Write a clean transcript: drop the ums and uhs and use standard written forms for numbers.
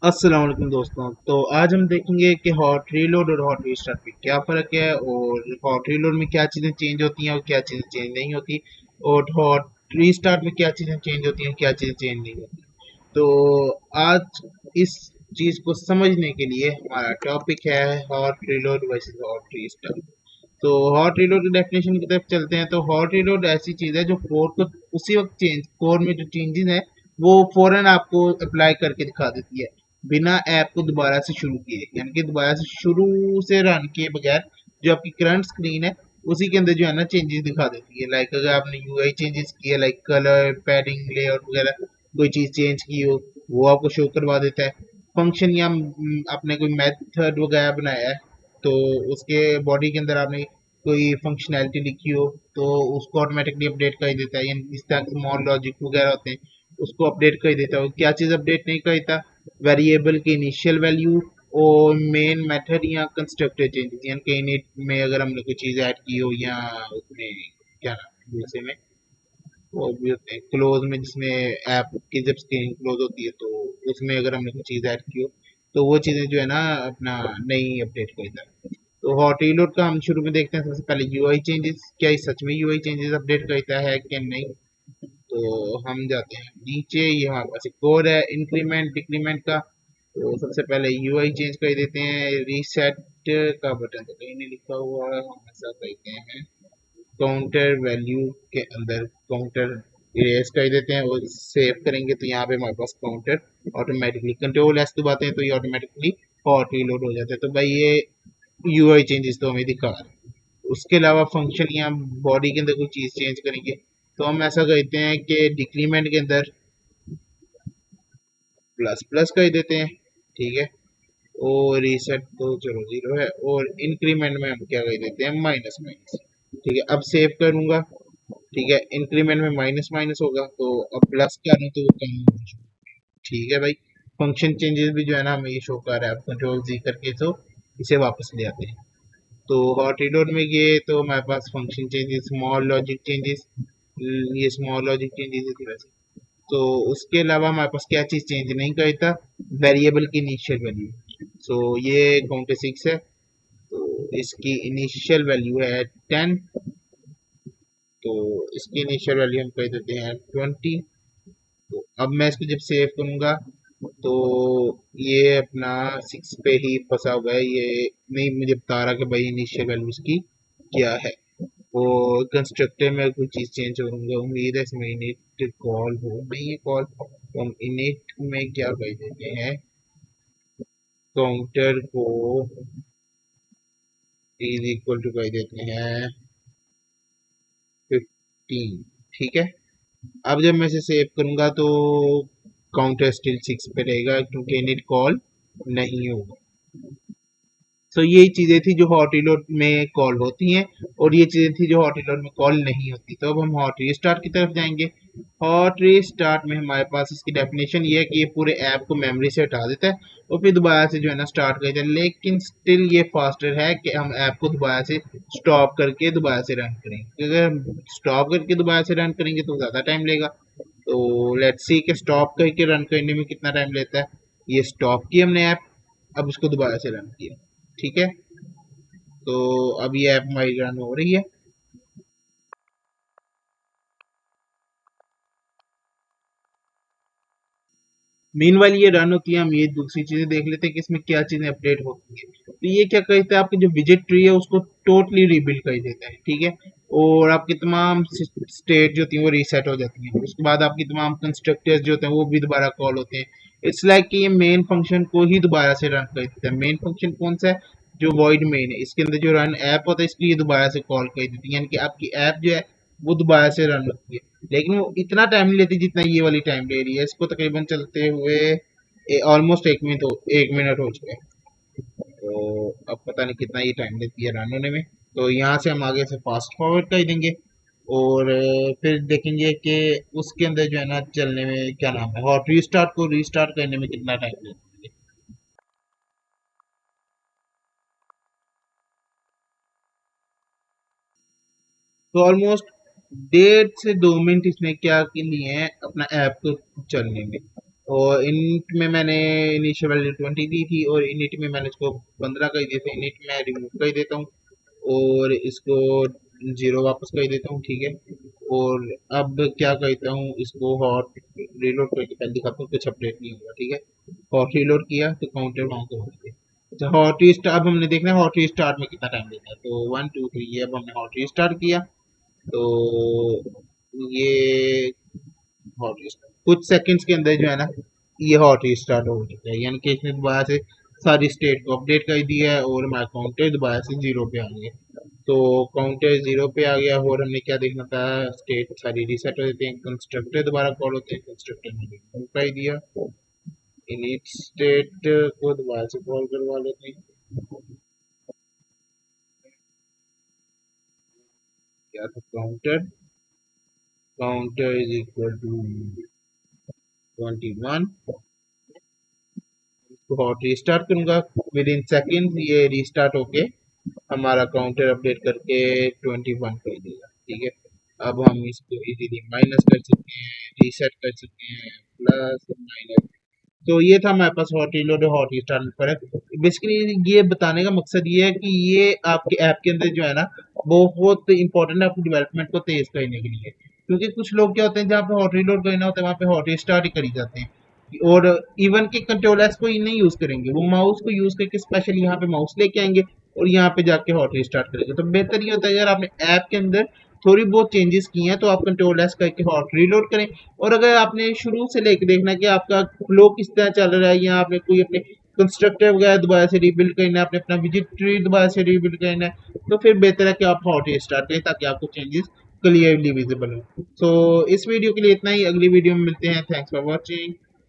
अस्सलाम वालेकुम दोस्तों। तो आज हम देखेंगे कि हॉट रीलोड और हॉट रीस्टार्ट में क्या फ़र्क है और हॉट रीलोड में क्या चीज़ें चेंज होती हैं और क्या चीज़ें चेंज नहीं होती, और हॉट रीस्टार्ट में क्या चीज़ें चेंज होती हैं और क्या चीज़ें चेंज नहीं होती। तो आज इस चीज़ को समझने के लिए हमारा टॉपिक है hot reload versus hot restart. तो हॉट रीलोड की डेफिनेशन की तरफ चलते हैं। तो हॉट रीलोड ऐसी चीज़ है जो कोड को उसी वक्त चेंज, कोड में जो चेंजेस हैं वो फौरन आपको अप्लाई करके दिखा देती है, बिना ऐप को दोबारा से शुरू किए, यानी कि दोबारा से शुरू से रन किए बगैर जो आपकी करंट स्क्रीन है उसी के अंदर जो है ना चेंजेस दिखा देती है। लाइक अगर आपने यूआई चेंजेस किए, लाइक कलर, पैडिंग, लेआउट वगैरह कोई चीज़ चेंज की हो, वो आपको शो करवा देता है। फंक्शन या आपने कोई मेथड वगैरह बनाया है तो उसके बॉडी के अंदर आपने कोई फंक्शनैलिटी लिखी हो तो उसको ऑटोमेटिकली अपडेट कर देता है। यानी इस तरह के स्मॉल लॉजिक वगैरह होते हैं उसको अपडेट कर देता है। क्या चीज़ अपडेट नहीं करता? वेरिएबल की इनिशियल वैल्यू और मेन मेथड या कंस्ट्रक्टर चेंजेस, यानी कि इनिट में अगर हमने कोई चीज़ ऐड की हो, या उसमें क्या नाम है दूसरे में वो भी होते हैं क्लोज में, जिसमें ऐप की जब स्क्रीन क्लोज होती है तो उसमें अगर हमने कोई चीज़ ऐड की हो तो वो चीज़ें जो है ना अपना नई अपडेट करता है। तो हॉट रीलोड का हम शुरू में देखते हैं। सबसे पहले यूआई चेंजेस, क्या ये सच में यूआई चेंजेस अपडेट करता है कि नहीं। तो हम जाते हैं नीचे, ये हमारे पास एक कोड है इंक्रीमेंट डिक्रीमेंट का। तो सबसे पहले यूआई चेंज कर देते हैं। रीसेट का बटन तो कहीं नहीं लिखा हुआ है, हम ऐसा करते हैं काउंटर वैल्यू के अंदर काउंटर इरेज कर देते हैं और सेव करेंगे तो यहाँ पे हमारे पास काउंटर ऑटोमेटिकली, कंट्रोल एस दबाते हैं तो ये ऑटोमेटिकली हॉट रीलोड हो जाता है। तो भाई ये यूआई चेंजेस तो हमें दिखा रहा है। उसके अलावा फंक्शन या बॉडी के अंदर कोई चीज़ चेंज करेंगे तो हम ऐसा करते हैं कि डिक्रीमेंट के अंदर प्लस प्लस कर देते हैं, ठीक है। और रीसेट तो चलो जीरो है, और इंक्रीमेंट में हम क्या कर देते हैं माइनस माइनस, ठीक है। अब सेव करूंगा, ठीक है, इंक्रीमेंट में माइनस माइनस होगा तो अब प्लस करूँ तो वो कम होगा, ठीक है भाई। फंक्शन चेंजेस भी जो है ना हमें ये शो कर रहा है। अब कंट्रोल जी करके तो इसे वापस ले आते हैं। तो हॉट रीलोड में ये तो हमारे पास function changes, small logic changes, ये स्मॉल लॉजिक चेंजेस है थोड़ा सा। तो उसके अलावा हमारे पास क्या चीज़ चेंज नहीं करता? वेरिएबल की इनिशियल वैल्यू। सो ये काउंटर 6 है तो इसकी इनिशियल वैल्यू है 10। तो इसकी इनिशियल वैल्यू हम कर देते हैं 20। तो अब मैं इसको जब सेव करूंगा तो ये अपना 6 पे ही फंसा हुआ है, ये नहीं मुझे बता रहा कि भाई इनिशियल वैल्यू इसकी क्या है। और कंस्ट्रक्टर में कोई चीज़ चेंज होंगे, उम्मीद है इसमें इनिट कॉल हो, नहीं ये कॉल। तो हम इनिट में क्या कर देते हैं, काउंटर को इज इक्वल टू कर देते हैं 15, ठीक है। अब जब मैं इसे सेव करूंगा तो काउंटर स्टिल 6 पे रहेगा क्योंकि इनिट कॉल नहीं होगा। सो ये चीजें थी जो हॉट रीलोड में कॉल होती हैं, और ये चीजें थी जो हॉट रीलोड में कॉल नहीं होती। तो अब हम हॉट रीस्टार्ट की तरफ जाएंगे। हॉट रीस्टार्ट में हमारे पास इसकी डेफिनेशन ये है कि ये पूरे ऐप को मेमोरी से हटा देता है और फिर दोबारा से जो है ना स्टार्ट करता है, लेकिन स्टिल ये फास्टर है कि हम ऐप को दोबारा से स्टॉप करके दोबारा से रन करेंगे। अगर हम स्टॉप करके दोबारा से रन करेंगे तो ज़्यादा टाइम लेगा। तो लेट्स सी कि स्टॉप करके रन करने में कितना टाइम लेता है। ये स्टॉप किया हमने ऐप, अब उसको दोबारा से रन किया, ठीक है। तो अब ये ऐप हमारी रन हो रही है। मीनवाइल ये रन होती है, हम ये दूसरी चीजें देख लेते हैं कि इसमें क्या चीजें अपडेट होती है। तो ये क्या करता है, आपकी जो विजिट ट्री है उसको टोटली रीबिल्ड कर देता है, ठीक है। और आपकी तमाम स्टेट जो होती है वो रीसेट हो जाती है। उसके बाद आपकी तमाम कंस्ट्रक्टर्स जो होते हैं वो भी दोबारा कॉल होते हैं। इट्स लाइक कि ये मेन फंक्शन को ही दोबारा से रन कर देता है। मेन फंक्शन कौन सा है? जो वॉइड मेन है, इसके अंदर जो रन ऐप होता है इसको ये दोबारा से कॉल कर देती है, यानी कि आपकी ऐप जो है वो दोबारा से रन होती है। लेकिन वो इतना टाइम नहीं लेती जितना ये वाली टाइम ले रही है। इसको तकरीबन चलते हुए ऑलमोस्ट 1 मिनट हो, 1 मिनट हो चुका है। तो अब पता नहीं कितना ये टाइम लेती है रन होने में। तो यहाँ से हम आगे से फास्ट फॉरवर्ड कर देंगे और फिर देखेंगे कि उसके अंदर जो है ना चलने में क्या नाम है, हॉट रीस्टार्ट को रीस्टार्ट करने में कितना टाइम लेती है। तो ऑलमोस्ट 1.5 से 2 मिनट इसने क्या के लिए हैं अपना ऐप को चलने में। और इनिट में मैंने इनिशियल वैल्यू 20 दी थी और इनिट में मैंने इसको 15 कर दिए थे। इनिट में रिमूव कर देता हूँ और इसको 0 वापस कर देता हूँ, ठीक है। और अब क्या करता हूँ, इसको हॉट रीलोड करके पहले दिखाता हूँ, कुछ अपडेट नहीं होगा, ठीक है। हॉट रीलोड किया तो काउंटर वहां को हो गया। अच्छा, हॉट रीस्टार्ट अब हमने देखना है हॉट रीस्टार्ट में कितना टाइम लेता है। तो 1 2 3 ये अब हमने हॉट रीस्टार्ट किया तो ये हॉट रीस्टार्ट कुछ सेकंड्स के अंदर जो है ना ये हॉट रीस्टार्ट हो चुका है, यानी कि इसने दोबारा से सारी स्टेट को अपडेट कर दिया है और हमारा काउंटर दोबारा से 0 पे आ गया। तो काउंटर 0 पे आ गया और हमने क्या देखना था, स्टेट सारी रीसेट हो जाती है, कंस्ट्रक्टर दोबारा कॉल होते हैं, कंस्ट्रक्टर ने रिमूव कर दिया। इनिट स्टेट को दोबारा से कॉल करवा लेते हैं। क्या था, counter counter is equal to 21। Hot restart करूंगा, विद इन सेकेंड ये रीस्टार्ट होके हमारा काउंटर अपडेट करके 21 कर देगा, ठीक है। अब हम इसको इजीली माइनस कर सकते हैं, रीसेट कर सकते हैं, प्लस माइनस। तो ये था हमारे पास हॉट रीलोड और हॉट रीस्टार्ट में फर्क। बेसिकली ये बताने का मकसद ये है कि ये आपके ऐप के अंदर जो है ना बहुत इंपॉर्टेंट है आपकी डेवलपमेंट को तेज करने के लिए। क्योंकि कुछ लोग क्या होते हैं, जहाँ पे हॉट रीलोड करना होता है वहाँ पे हॉट रीस्टार्ट ही करी जाते हैं और इवन के कंट्रोलर्स को ही नहीं यूज करेंगे, वो माउस को यूज करके स्पेशली यहाँ पे माउस लेके आएंगे और यहाँ पे जाके हॉट रीस्टार्ट करेंगे। तो बेहतर ये होता है अगर आपने ऐप के अंदर थोड़ी बहुत चेंजेस की हैं तो आप कंट्रोल एस करके हॉट रीलोड करें। और अगर आपने शुरू से लेके देखना कि आपका फ्लो किस तरह चल रहा है या आपने कोई अपने कंस्ट्रक्टर वगैरह दोबारा से रीबिल्ड करना है, आपने अपना विजिट ट्री दोबारा से रीबिल्ड करना है, तो फिर बेहतर है कि आप हॉट रीस्टार्ट करें ताकि आपको चेंजेस क्लियरली विजिबल हो। सो इस वीडियो के लिए इतना ही, अगली वीडियो में मिलते हैं। Thanks for watching.